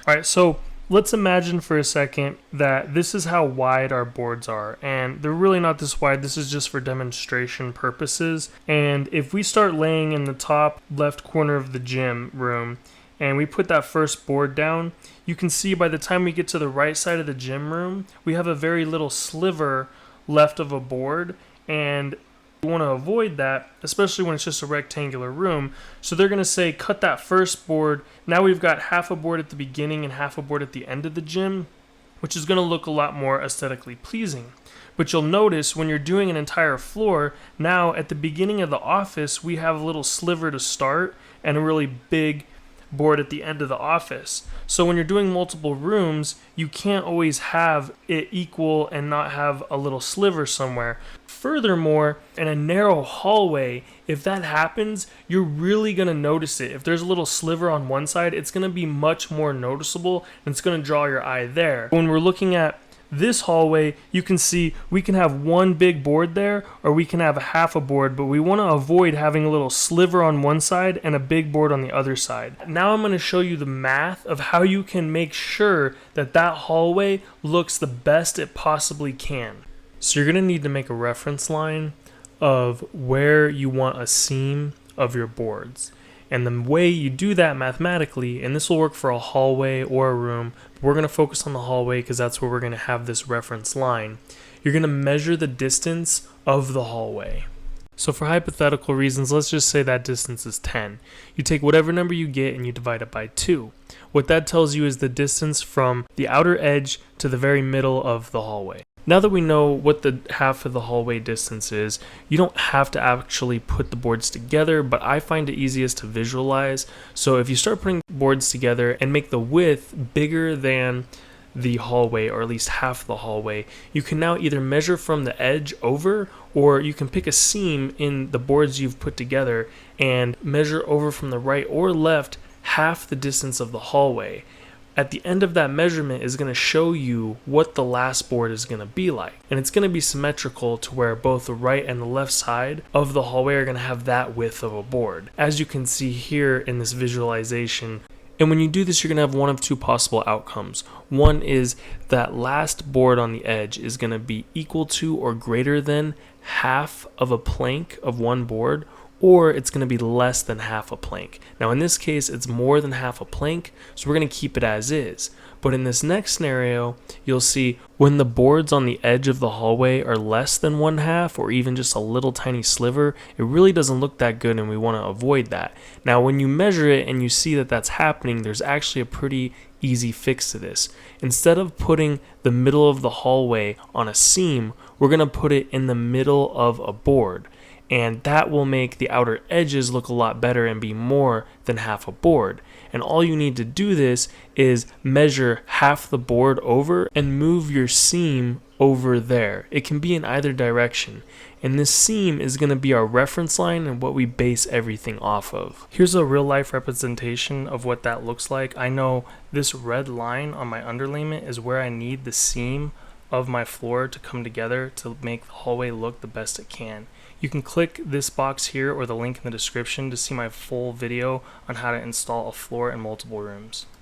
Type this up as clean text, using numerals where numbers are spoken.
All right, so let's imagine for a second that this is how wide our boards are, and they're really not this wide. This is just for demonstration purposes. And if we start laying in the top left corner of the gym room and we put that first board down, you can see by the time we get to the right side of the gym room, we have a very little sliver left of a board, and we want to avoid that, especially when it's just a rectangular room. So they're going to say cut that first board. Now we've got half a board at the beginning and half a board at the end of the gym, which is going to look a lot more aesthetically pleasing. But you'll notice when you're doing an entire floor, now at the beginning of the office, we have a little sliver to start and a really big board at the end of the office. So when you're doing multiple rooms, you can't always have it equal and not have a little sliver somewhere. Furthermore, in a narrow hallway, if that happens, you're really going to notice it. If there's a little sliver on one side, it's going to be much more noticeable and it's going to draw your eye there. When we're looking at this hallway, you can see we can have one big board there or we can have half a board, but we want to avoid having a little sliver on one side and a big board on the other side. Now I'm going to show you the math of how you can make sure that that hallway looks the best it possibly can. So you're going to need to make a reference line of where you want a seam of your boards. And the way you do that mathematically, and this will work for a hallway or a room, but we're going to focus on the hallway because that's where we're going to have this reference line. You're going to measure the distance of the hallway. So for hypothetical reasons, let's just say that distance is 10. You take whatever number you get and you divide it by 2. What that tells you is the distance from the outer edge to the very middle of the hallway. Now that we know what the half of the hallway distance is, you don't have to actually put the boards together, but I find it easiest to visualize. So if you start putting boards together and make the width bigger than the hallway, or at least half the hallway, you can now either measure from the edge over, or you can pick a seam in the boards you've put together and measure over from the right or left half the distance of the hallway. At the end of that measurement is going to show you what the last board is going to be like. And it's going to be symmetrical to where both the right and the left side of the hallway are going to have that width of a board, as you can see here in this visualization. And when you do this, you're going to have one of two possible outcomes. One is that last board on the edge is going to be equal to or greater than half of a plank of one board, or it's going to be less than half a plank. Now in this case, it's more than half a plank, so we're going to keep it as is. But in this next scenario, you'll see when the boards on the edge of the hallway are less than 1/2 or even just a little tiny sliver, it really doesn't look that good and we want to avoid that. Now when you measure it and you see that that's happening, there's actually a pretty easy fix to this. Instead of putting the middle of the hallway on a seam, we're going to put it in the middle of a board. And that will make the outer edges look a lot better and be more than half a board. And all you need to do this is measure half the board over and move your seam over there. It can be in either direction. And this seam is going to be our reference line and what we base everything off of. Here's a real life representation of what that looks like. I know this red line on my underlayment is where I need the seam of my floor to come together to make the hallway look the best it can. You can click this box here or the link in the description to see my full video on how to install a floor in multiple rooms.